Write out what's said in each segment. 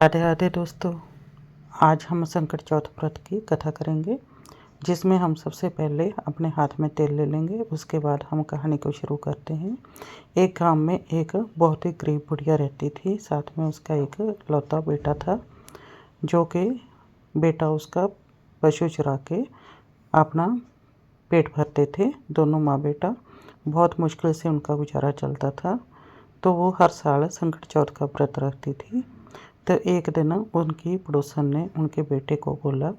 राधे राधे दोस्तों। आज हम संकट चौथ व्रत की कथा करेंगे, जिसमें हम सबसे पहले अपने हाथ में तेल ले लेंगे। उसके बाद हम कहानी को शुरू करते हैं। एक गांव में एक बहुत ही गरीब बुढ़िया रहती थी। साथ में उसका एक लौता बेटा था, जो कि बेटा उसका पशु चरा के अपना पेट भरते थे। दोनों माँ बेटा बहुत मुश्किल से उनका गुजारा चलता था। तो वो हर साल संकट चौथ का व्रत रखती थी। तो एक दिन उनकी पड़ोसन ने उनके बेटे को बोला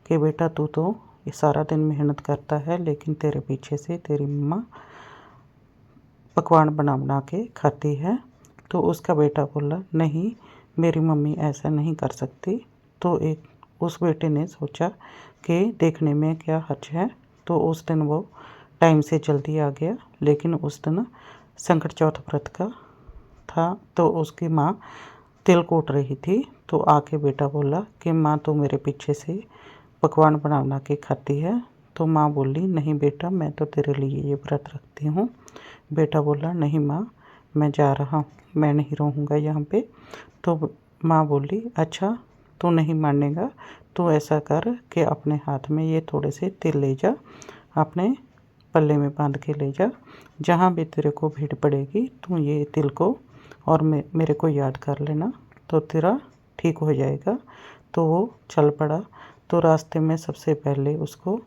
कि बेटा, तू तो सारा दिन मेहनत करता है, लेकिन तेरे पीछे से तेरी मम्मा पकवान बना बना के खाती है। तो उसका बेटा बोला, नहीं, मेरी मम्मी ऐसा नहीं कर सकती। तो उस बेटे ने सोचा कि देखने में क्या हर्ज है। तो उस दिन वो टाइम से जल्दी आ गया। लेकिन उस दिन संकट चौथ व्रत का था। तो उसकी माँ तिल कूट रही थी। तो आके बेटा बोला कि माँ, तो मेरे पीछे से पकवान बना बना के खाती है। तो माँ बोली, नहीं बेटा, मैं तो तेरे लिए ये व्रत रखती हूँ। बेटा बोला, नहीं माँ, मैं जा रहा हूँ, मैं नहीं रहूँगा यहाँ पे। तो माँ बोली, अच्छा, तू नहीं मानेगा तो ऐसा कर कि अपने हाथ में ये थोड़े से तिल ले जा, अपने पल्ले में बांध के ले जा। जहाँ भी तेरे को भीड़ पड़ेगी तू ये तिल को और मेरे को याद कर लेना, तो तेरा ठीक हो जाएगा। तो वो चल पड़ा। तो रास्ते में सबसे पहले उसको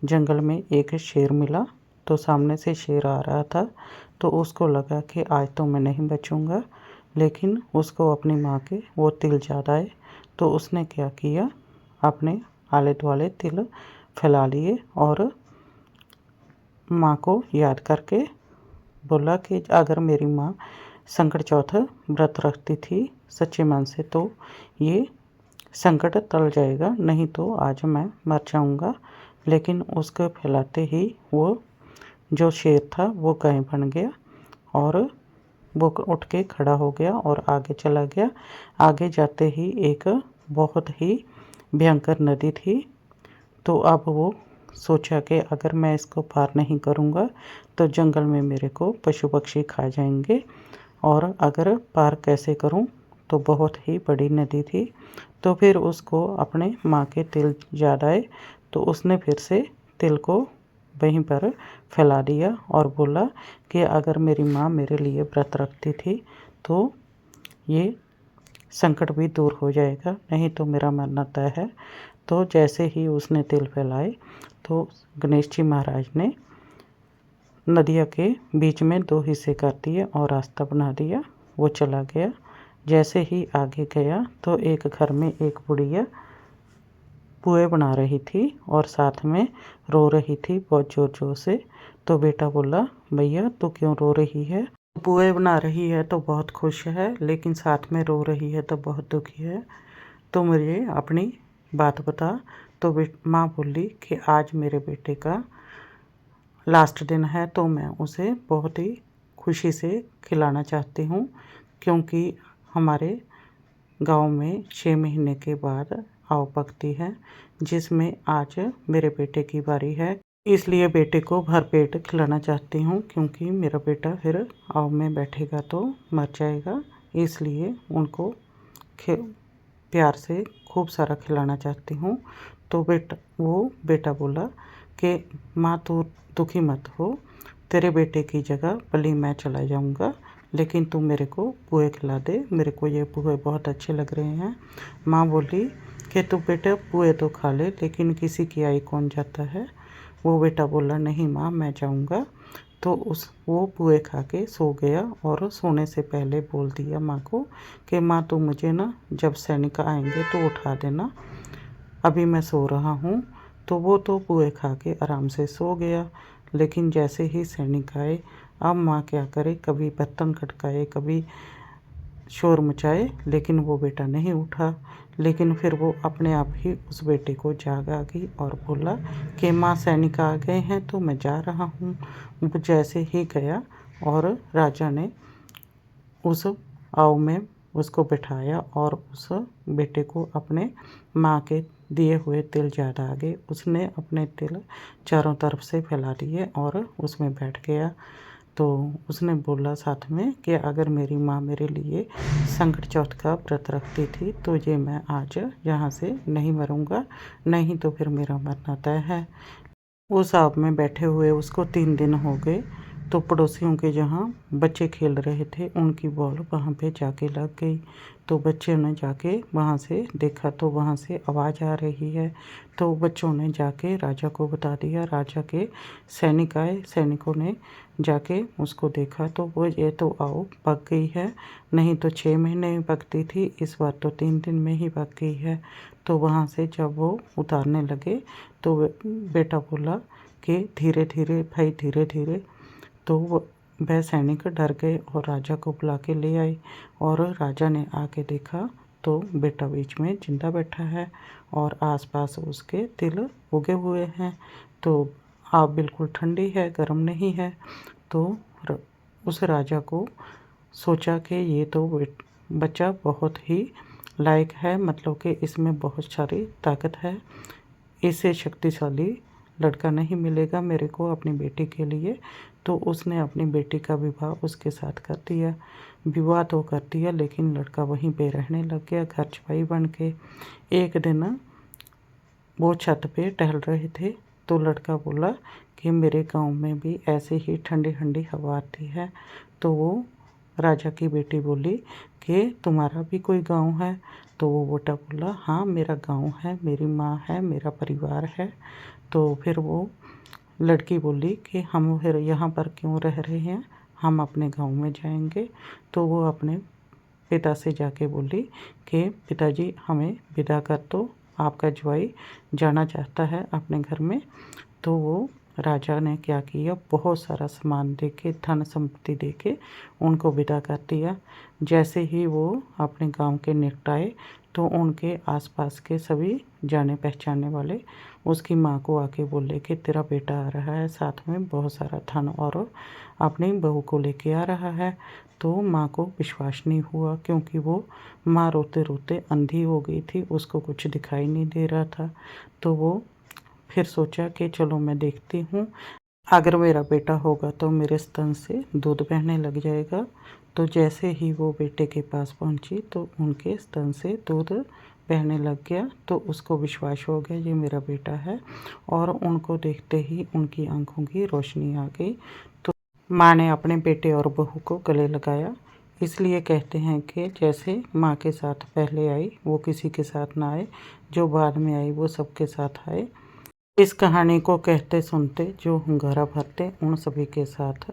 जंगल में एक शेर मिला। तो सामने से शेर आ रहा था। तो उसको लगा कि आज तो मैं नहीं बचूंगा। लेकिन उसको अपनी माँ के वो तिल याद आए। तो उसने क्या किया, अपने आले दुआले तिल फैला लिए और माँ को याद करके बोला कि अगर मेरी माँ संकट चौथ व्रत रखती थी सच्चे मन से, तो ये संकट टल जाएगा, नहीं तो आज मैं मर जाऊंगा। लेकिन उसके फैलाते ही वो जो शेर था वो गाय बन गया और वो उठ के खड़ा हो गया और आगे चला गया। आगे जाते ही एक बहुत ही भयंकर नदी थी। तो अब वो सोचा कि अगर मैं इसको पार नहीं करूँगा तो जंगल में मेरे को पशु पक्षी खा जाएंगे, और अगर पार कैसे करूँ। तो बहुत ही बड़ी नदी थी। तो फिर उसको अपने माँ के तिल याद आए। तो उसने फिर से तिल को वहीं पर फैला दिया और बोला कि अगर मेरी माँ मेरे लिए व्रत रखती थी तो ये संकट भी दूर हो जाएगा, नहीं तो मेरा मरना तय है। तो जैसे ही उसने तिल फैलाए तो गणेश जी महाराज ने नदिया के बीच में दो हिस्से कर दिए और रास्ता बना दिया। वो चला गया। जैसे ही आगे गया तो एक घर में एक बुढ़िया पुए बना रही थी और साथ में रो रही थी बहुत ज़ोर ज़ोर से। तो बेटा बोला, भैया तू क्यों रो रही है? पुए बना रही है तो बहुत खुश है, लेकिन साथ में रो रही है तो बहुत दुखी है। तो मुझे अपनी बात बता। तो माँ बोली कि आज मेरे बेटे का लास्ट दिन है, तो मैं उसे बहुत ही खुशी से खिलाना चाहती हूँ, क्योंकि हमारे गांव में 6 महीने के बाद आव पकती है, जिसमें आज मेरे बेटे की बारी है। इसलिए बेटे को भरपेट खिलाना चाहती हूँ, क्योंकि मेरा बेटा फिर आव में बैठेगा तो मर जाएगा। इसलिए उनको प्यार से खूब सारा खिलाना चाहती हूँ। तो बेटा बोला कि माँ, तू दुखी मत हो, तेरे बेटे की जगह भले मैं चला जाऊँगा, लेकिन तू मेरे को पुए खिला दे, मेरे को ये पुए बहुत अच्छे लग रहे हैं। माँ बोली कि तू बेटा पुए तो खा ले, लेकिन किसी की आई कौन जाता है। वो बेटा बोला, नहीं माँ, मैं जाऊँगा। तो वो पुए खा के सो गया और सोने से पहले बोल दिया माँ को कि माँ, तू मुझे ना जब सैनिक आएंगे तो उठा देना, अभी मैं सो रहा हूँ। तो वो तो पुए खा के आराम से सो गया। लेकिन जैसे ही सैनिक आए, अब माँ क्या करे, कभी बर्तन खटकाए, कभी शोर मचाए, लेकिन वो बेटा नहीं उठा। लेकिन फिर वो अपने आप ही उस बेटे को जाग आ गई और बोला कि माँ, सैनिक आ गए हैं तो मैं जा रहा हूँ। वो जैसे ही गया और राजा ने उस आव में उसको बिठाया और उस बेटे को अपने माँ के दिए हुए तिल याद आ गए। उसने अपने तिल चारों तरफ से फैला दिए और उसमें बैठ गया। तो उसने बोला साथ में कि अगर मेरी माँ मेरे लिए संकट चौथ का व्रत रखती थी तो ये मैं आज यहाँ से नहीं मरूँगा, नहीं तो फिर मेरा मरना तय है। वो साहब में बैठे हुए उसको 3 दिन हो गए। तो पड़ोसियों के जहाँ बच्चे खेल रहे थे उनकी बॉल वहाँ पे जाके लग गई। तो बच्चे ने जाके वहाँ से देखा तो वहाँ से आवाज़ आ रही है। तो बच्चों ने जाके राजा को बता दिया। राजा के सैनिक आए, सैनिकों ने जाके उसको देखा तो वो ये तो आओ पक गई है, नहीं तो 6 महीने में पकती थी, इस बार तो 3 दिन में ही पक गई है। तो वहाँ से जब वो उतारने लगे तो बेटा बोला कि धीरे धीरे भाई, धीरे धीरे। तो वह सैनिक डर गए और राजा को बुला के ले आए। और राजा ने आके देखा तो बेटा बीच में जिंदा बैठा है और आसपास उसके तिल उगे हुए हैं। तो आग बिल्कुल ठंडी है, गर्म नहीं है। तो उस राजा को सोचा कि ये तो बच्चा बहुत ही लायक है, मतलब कि इसमें बहुत सारी ताकत है, इससे शक्तिशाली लड़का नहीं मिलेगा मेरे को अपनी बेटी के लिए। तो उसने अपनी बेटी का विवाह उसके साथ कर दिया। विवाह तो कर दिया लेकिन लड़का वहीं पे रहने लग गया घर छुपाई बन के। एक दिन वो छत पे टहल रहे थे तो लड़का बोला कि मेरे गांव में भी ऐसे ही ठंडी ठंडी हवा आती है। तो वो राजा की बेटी बोली कि तुम्हारा भी कोई गांव है? तो वो बेटा बोला हाँ मेरा गांव है, मेरी माँ है, मेरा परिवार है। तो फिर वो लड़की बोली कि हम फिर यहाँ पर क्यों रह रहे हैं, हम अपने गांव में जाएंगे। तो वो अपने पिता से जाके बोली कि पिताजी हमें विदा कर दो, आपका जवाई जाना चाहता है अपने घर में। तो वो राजा ने क्या किया, बहुत सारा सामान दे के, धन संपत्ति दे के उनको विदा कर दिया। जैसे ही वो अपने गांव के निकट आए तो उनके आसपास के सभी जाने पहचानने वाले उसकी माँ को आके बोले कि तेरा बेटा आ रहा है, साथ में बहुत सारा धन और अपनी बहू को लेके आ रहा है। तो माँ को विश्वास नहीं हुआ क्योंकि वो माँ रोते रोते अंधी हो गई थी, उसको कुछ दिखाई नहीं दे रहा था। तो वो फिर सोचा कि चलो मैं देखती हूँ, अगर मेरा बेटा होगा तो मेरे स्तन से दूध बहने लग जाएगा। तो जैसे ही वो बेटे के पास पहुँची तो उनके स्तन से दूध बहने लग गया। तो उसको विश्वास हो गया ये मेरा बेटा है और उनको देखते ही उनकी आंखों की रोशनी आ गई। तो माँ ने अपने बेटे और बहू को गले लगाया। इसलिए कहते हैं कि जैसे माँ के साथ पहले आई वो किसी के साथ ना आए, जो बाद में आई वो सबके साथ आए। इस कहानी को कहते सुनते जो hunगारा भरते उन सभी के साथ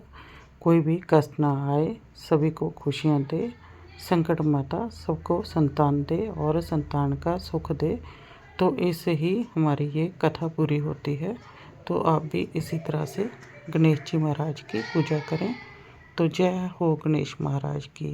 कोई भी कष्ट ना आए, सभी को खुशियाँ दे, संकट माता सबको संतान दे और संतान का सुख दे। तो इससे ही हमारी ये कथा पूरी होती है। तो आप भी इसी तरह से गणेश जी महाराज की पूजा करें। तो जय हो गणेश महाराज की।